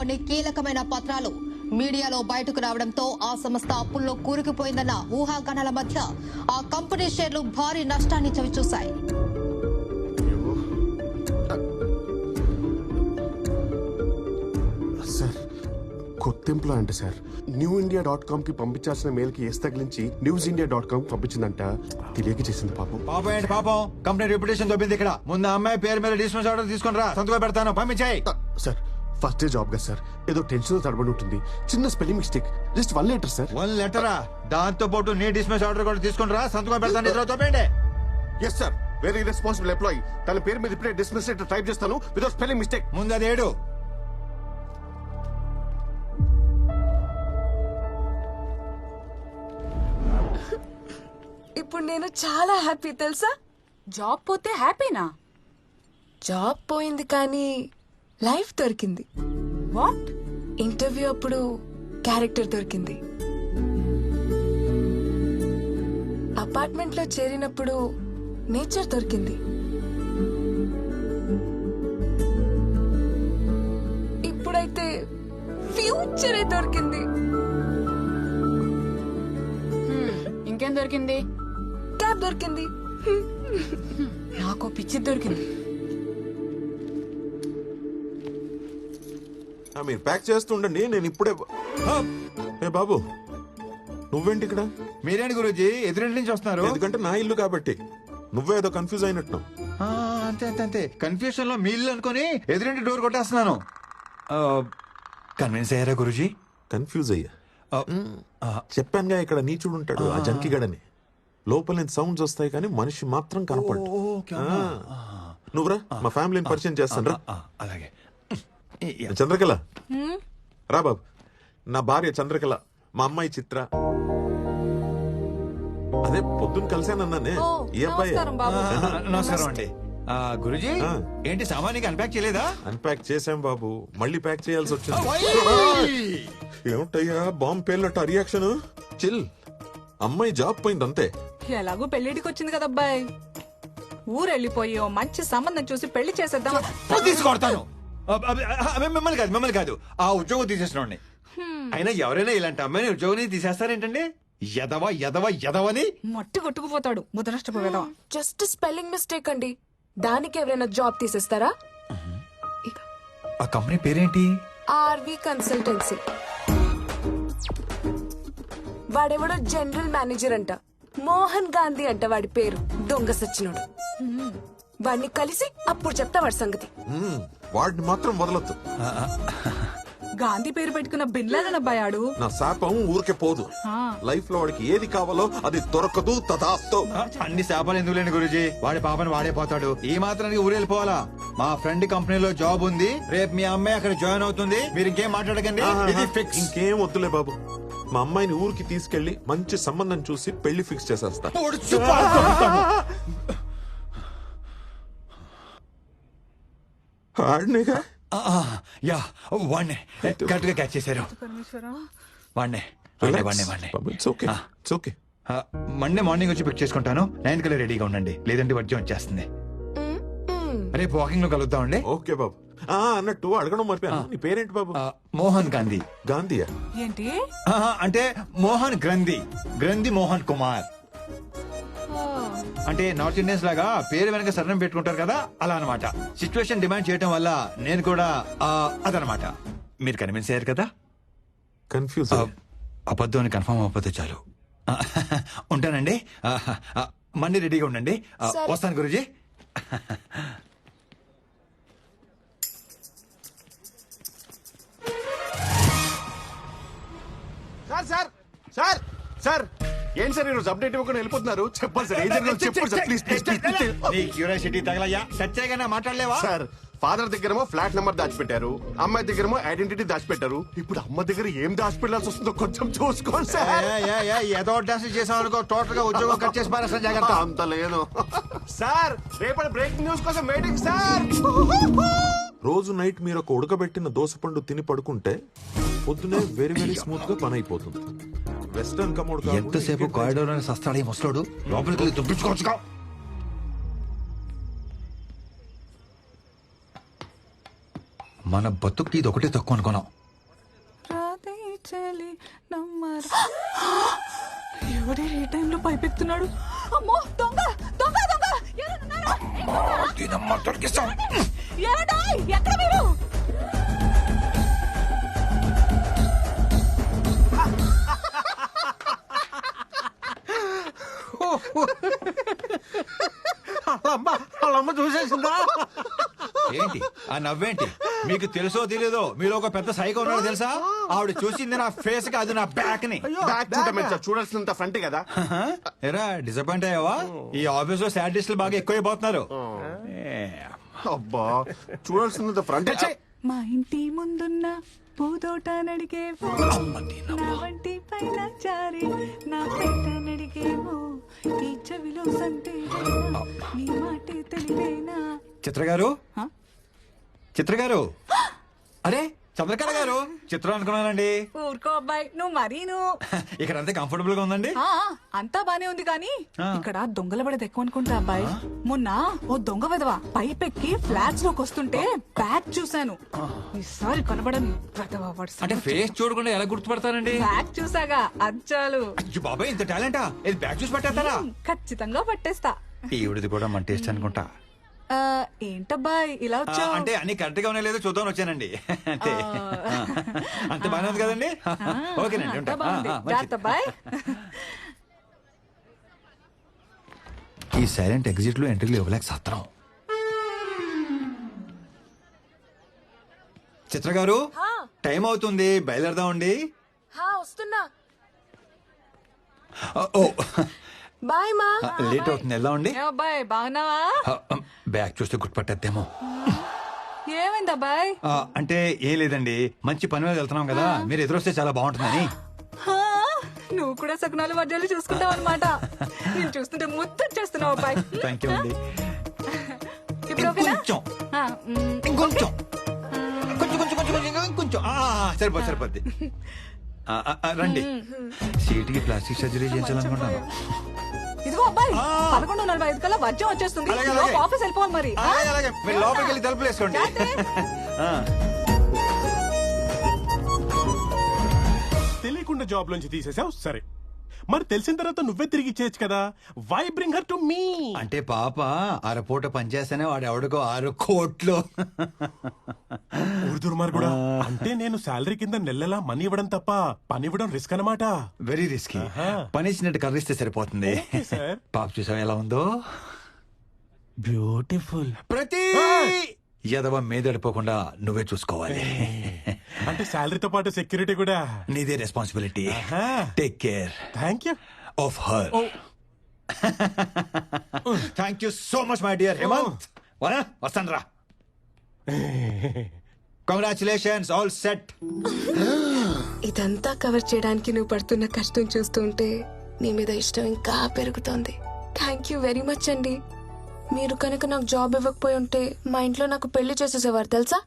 కొన్ని కీలకమైన పత్రాలు మీడియాలో బయటకు రావడంతో ఆ సంస్థ అప్పుల్లో కూరుకుపోయిందన్న ఊహాగానాల మధ్య ఆ కంపెనీ షేర్లు భారీ నష్టాన్ని చవిచూశాయి. సార్ కొత్త ఎంప్లాయ్ అంటే సార్ newindia.com కి పంపించాల్సిన మెయిల్ కి ఏస్ తగిలించి newsindia.com పంపించిందంట. తెలియక చేసింది పాపం. పాపం ఏంటి పాపం? కంపెనీ రెప్యుటేషన్ దొబ్బింది ఇక్కడ. ముందు అమ్మాయి పేరు మీద డిస్మిస్ ఆర్డర్ తీసుకుని రా, సంతకం పెడతాను, పంపించాయి. సార్ ఫస్ట్ డే జాబ్ కదా సార్, ఏదో టెన్షన్ తడబడి ఉంటుంది. చిన్న spelling mistake, just 1 letter sir. 1 లెటరా? దాంతో పాటు నీ డిస్మిస్ ఆర్డర్ కూడా తీసుకుని రా, సంతకం పెడతాను. ఇద్దరు తోపేయండి. Yes sir, very responsible employee. తన పేరు మీద ఇప్పుడే డిస్మిస్ లెటర్ టైప్ చేస్తాను వితౌట్ స్పెల్లింగ్ మిస్టేక్. ముందు అది ఏడు. ఇప్పుడు నేను చాలా హ్యాపీ తెలుసా. జాబ్ పోతే హ్యాపీనా? జాబ్ పోయింది కానీ లైఫ్ దొరికింది. వాట్? ఇంటర్వ్యూ అప్పుడు క్యారెక్టర్ దొరికింది. అపార్ట్మెంట్ లో చేరినప్పుడు నేచర్ దొరికింది. ఇప్పుడైతే ఫ్యూచరే దొరికింది. ఇంకేం దొరికింది? క్యాబ్ దొరికింది. నాకు పిచ్చి దొరికింది. మీరు ప్యాక్ చేస్తుండండి, నేను ఇప్పుడే. ఏ బాబు, నువ్వేంటి ఇక్కడ? మీరేంటి గురూజీ ఎదురింటి నుంచి వస్తున్నారు? ఎందుకంటే నా ఇల్లు కాబట్టి. నువ్వేదో కన్ఫ్యూజ్ అయినట్టు. అంతే అంతే అంతే. కన్ఫ్యూషన్ లో మీ ఇల్లు అనుకుని ఎదురింటి డోర్ కొట్టేస్తున్నాను. కన్విన్స్ అయ్యారా గురూజీ? కన్ఫ్యూజ్ అయ్యా. చెప్పానుగా ఇక్కడ నీచుడు ఉంటాడు, ఆ జంకిగడని. లోపల నుంచి సౌండ్స్ వస్తాయి కానీ మనిషి మాత్రం కనపడు. నువ్వురా, మా ఫ్యామిలీని పరిచయం చేస్తాను రా. అలాగే. చంద్రకళ రా బాబు. నా భార్య చంద్రకళ, మా అమ్మాయి చిత్ర. అదే పొద్దున్న కలిసానన్నానే, ఈ అబ్బాయి. నమస్కారం అండి. గురూజీ ఏంటి సామాన్యంగా అన్పాక్ చేయలేదా? అన్పాక్ చేశాం బాబు, మళ్ళీ ప్యాక్ చేయాల్సి వచ్చింది. ఏమిటయ్యా బాంబు పేలినట్టు ఆ రియాక్షన్? చిల్, అమ్మాయి జాబ్ పోయింది అంతే. ఎలాగో పెళ్లిడికి వచ్చింది కదా అబ్బాయి, ఊరెళ్ళిపోయి ఓ మంచి సంబంధం చూసి పెళ్లి చేసేద్దాం. తీసుకొడతాను. మిమ్మల్ని కాదు, ఆ ఉద్యోగం తీసేసిన. అయినా ఎవరైనా ఇలాంటి అమ్మాయిని ఉద్యోగం తీసేస్తారేంటండి? ఎదవ ఎదవ ఎదవని మట్టి కొట్టుకుపోతాడు ముదనష్టపోయేదా. జస్ట్ స్పెల్లింగ్ మిస్టేక్ అండి, దానికి ఎవరైనా జాబ్ తీసేస్తారా? ఆ కంపెనీ పేరేంటి? RV consultancy. వాడెవడో జనరల్ మేనేజర్ అంట, మోహన్ గాంధీ అంట వాడి పేరు. దొంగ సచ్చినోడు. వాడిని కలిసి అప్పుడు చెప్తా వాడి సంగతి. వాడిని మాత్రం వదలొద్దు. గాంధీ పేరు పెట్టుకున్న బిన్లాదన్ అబ్బాయాడు. నా శాపం ఊరికే పోదు. లైఫ్ లో వాడికి ఏది కావాలో అది దొరకదు. తదాస్తు. అన్ని శాపాలు ఎందుకు లేని గురుజీ, వాడి పాపని వాడే పోతాడు. ఈ మాత్రానికి ఊరు వెళ్ళిపోవాలా? మా ఫ్రెండ్ కంపెనీలో జాబ్ ఉంది, రేపు మీ అమ్మాయి అక్కడ జాయిన్ అవుతుంది. మీరు ఇంకేం మాట్లాడకండి, ఇది ఫిక్స్. ఇంకేం వద్దులే బాబు, మా అమ్మాయిని ఊరికి తీసుకెళ్లి మంచి సంబంధం చూసి పెళ్లి ఫిక్స్ చేసేస్తా. యా, వాణ్ణే కరెక్ట్ గా క్యాచ్ చేశారు. వాణ్ణే మండే మార్నింగ్ వచ్చి పిక్ చేసుకుంటాను. 9 కల్లా రెడీగా ఉండండి, లేదంటే వర్జం వచ్చేస్తుంది. రేపు వాకింగ్ లో కలుద్దామండి. ఓకే బాబు. అన్నట్టు అడగడం మర్చిపోయాను, నీ పేరేంటి బాబు? మోహన్ గాంధీ. గాంధీయా? ఏంటి అంటే మోహన్ గ్రంథి, గ్రంథి మోహన్ కుమార్. అంటే నార్త్ ఇండియన్స్ లాగా పేరు వెనక సరణం పెట్టుకుంటారు కదా, అలా అనమాట. సిచ్యువేషన్ డిమాండ్ చేయడం వల్ల నేను కూడా అదనమాట. మీరు కన్విన్స్ అయ్యారు కదా? కన్ఫ్యూజ్. అబద్ధం అని కన్ఫర్మ్ అవ్వకపోతే చాలు. ఉంటానండి, మండే రెడీగా ఉండండి. వస్తాను గురూజీ. సార్ సార్ సార్ ఏంటి సార్ ఈరోజు అప్డేట్ ఇవ్వకుండా వెళ్ళిపోతున్నారు? చెప్పండి సార్, ఏం జరిగిందో చెప్పండి సార్, ప్లీజ్ ప్లీజ్ ప్లీజ్. నీ క్యూరియాసిటీ తగలయ్యా, సత్యాగా మాట్లాడలేవా? సార్, ఫాదర్ దగ్గరేమో ఫ్లాట్ నెంబర్ దాచిపెట్టారు, అమ్మాయి దగ్గరేమో ఐడెంటిటీ దాచిపెట్టారు. ఇప్పుడు అమ్మ దగ్గర ఏం దాచిపెట్టాల్సి వస్తుందో కొంచెం చూసుకోండి సార్. ఏదో డాన్స్ చేసాం అనుకో, టోటల్ గా ఉద్యోగం కట్ చేసి పారేస్తా, జాగ్రత్త. అంత లేదు సార్. రేపటి బ్రేకింగ్ న్యూస్ కోసం వెయిటింగ్ సార్. రోజు నైట్ మీరు ఒక ఉడకబెట్టిన దోసపండు తిని పడుకుంటే పొద్దునే వెరీ వెరీ స్మూత్ గా పని అయిపోతుంది. వెస్టర్న్ కమోడ్ ఎంతసేపు కారిడోర్ అని సస్తాడు ఈ ముసలోడు, లోపలికి వెళ్ళి దుబ్బించుకోవచ్చుగా. మన బతుక్కి ఇది ఒకటే తక్కువ అనుకున్నాం. రాధే చలి నమ్మరు. ఎవడే ఈ టైంలో పైపెత్తున్నాడు? అమ్మో దొంగ దొంగ దొంగ ఎవరున్నారు? ఏమండి? ఎక్కడ మీరు? వాళ్ళమ్మ చూసేసిందా? ఏంటి ఆ నవ్వేంటి? మీకు తెలుసో తెలీదో మీరు ఒక పెద్ద సైకో ఉన్నాడో తెలుసా? ఆవిడ చూసింది నా ఫేస్ కి, అది నా బ్యాక్ ని. బ్యాక్ చూడమే సార్, చూడాల్సినంత ఫ్రంట్ కదా. ఎరా డిసప్పాయింట్ అయ్యావా? ఈ ఆఫీస్ లో సాడిస్టులు బాగా ఎక్కువైపోతున్నారు. అబ్బా, చూడాల్సినంత ఫ్రంట్. మా ఇంటి ముందున్న పూదోట నడిగేవో, నా వంటి పైన జారి నా పేట నడిగేవో, ఈ చెవిలో సంతే నీ మాటే తెలిపేనా. చిత్ర గారు, హ? చిత్ర గారు, అరే చంద్రకళ గారు, చిత్రం అనుకున్నానండి. ఊరుకో అబ్బాయి, నువ్వు మరీను. ఇక్కడ అంతే కంఫర్టబుల్ గా ఉందండి. ఆ, అంతా బానే ఉంది కానీ ఇక్కడ దొంగల పడేది ఎక్కువ అనుకుంటా అబ్బాయి. మొన్న ఓ దొంగ విధవ పైపెక్కి ఫ్లాట్స్ లోకి వస్తుంటే బ్యాగ్ చూశాను. ఈసారి కనబడని విధవ వాడి అంటే ఫేస్ చూడకుండా ఎలా గుర్తుపడతానండి? బ్యాగ్ చూసాగా అచ్చాలు. అయ్యో బాబాయ్, ఇంత టాలెంటా? ఇది బ్యాగ్ చూసి పట్టేస్తారా? ఖచ్చితంగా పట్టేస్తా. ఈవిడిది కూడా మన టేస్ట్ అనుకుంటా. ఆ, ఏంటబ్బాయి ఇలా వచ్చావు? అంటే అన్ని కరెక్ట్ గా ఉన్నాయో లేదో చూద్దాం వచ్చానండి. అంతే. అంత బాగానే ఉంది కదండి? ఓకేనండి, ఉంటా. జాగ్రత్త అబ్బాయి. ఈ సైలెంట్ ఎగ్జిట్ లో ఎంట్రీలు ఇవ్వలేక సత్రం. చిత్ర గారు, టైం అవుతుంది, బయలుదేరదామండి. వస్తున్నా. ఓ బాయ్ మా. లేట్ అవుతుంది, వెళ్దాం అండి. ఏ అబ్బాయి బాగున్నావా? బ్యాగ్ చూస్తే గుర్తుపట్టేద్దేమో. ఏమైంది అబ్బాయి? అంటే ఏం లేదండి, మంచి పని మీద వెళ్తున్నాం కదా, మీరు ఎదురొస్తే చాలా బాగుంటుందని. హా, నువ్వు కూడా సకునాలు వడ్డాలు చూసుకుంటావు అనమాట. నేను చూస్తుంటే ముద్దొచ్చేస్తున్నావు అబ్బాయి. థ్యాంక్ యూ అండి. ఇప్పుడు ఓకేనా? ఇంకొంచెం ఆ, ఇంకొంచెం కొంచెం కొంచెం కొంచెం కొంచెం ఇంకొంచెం సరిపోద్ది సరిపోద్ది. రండి, సీటుకి ప్లాస్టిక్ సర్జరీ చేయించాలనుకుంటాను. ఇదిగో అబ్బాయి, 11:45 కల్లా వర్జం వచ్చేస్తుంది. అలాగే, ఈలోపు అలాగే. ఆఫీస్ వెళ్ళిపోవాలి మరి. అలాగే అలాగే, మీరు లోపలికి వెళ్ళి తలుపులు వేసుకోండి. తెలియకుండా జాబ్ లోంచి తీసేసావు సరే, మరి తెలిసిన తర్వాత నువ్వే తిరిగి ఇచ్చేయచ్చు కదా. Why bring her to me? అంటే పాప అరపూట పనిచేస్తేనే వాడు ఎవడికో 6 కోట్లు. ఊరుదురు కూడా. అంటే నేను శాలరీ కింద నెలలా మనీ ఇవ్వడం తప్ప పని ఇవ్వడం రిస్క్ అన్నమాట. Very risky. పని ఇచ్చినట్టు కర్రిస్తే సరిపోతుంది. సార్ పాప చూసావు ఎలా ఉందో? బ్యూటిఫుల్. ప్రతి యదవ మీదడిపోకుండా నువ్వే చూసుకోవాలి. అంటే శాలరీతో పాటు సెక్యూరిటీ కూడా నీదే responsibility. Take care thank you of her. Thank you so much my dear Hemanth. వస్తాను రా. Congratulations, all set. ఇదంతా కవర్ చేయడానికి నువ్వు పడుతున్న కష్టం చూస్తుంటే నీ మీద ఇష్టం ఇంకా పెరుగుతోంది. థ్యాంక్ యూ వెరీ మచ్ అండి. మీరు కనుక నాకు జాబ్ ఇవ్వకపోయి ఉంటే మా ఇంట్లో నాకు పెళ్లి చేసేసేవారు తెలుసా.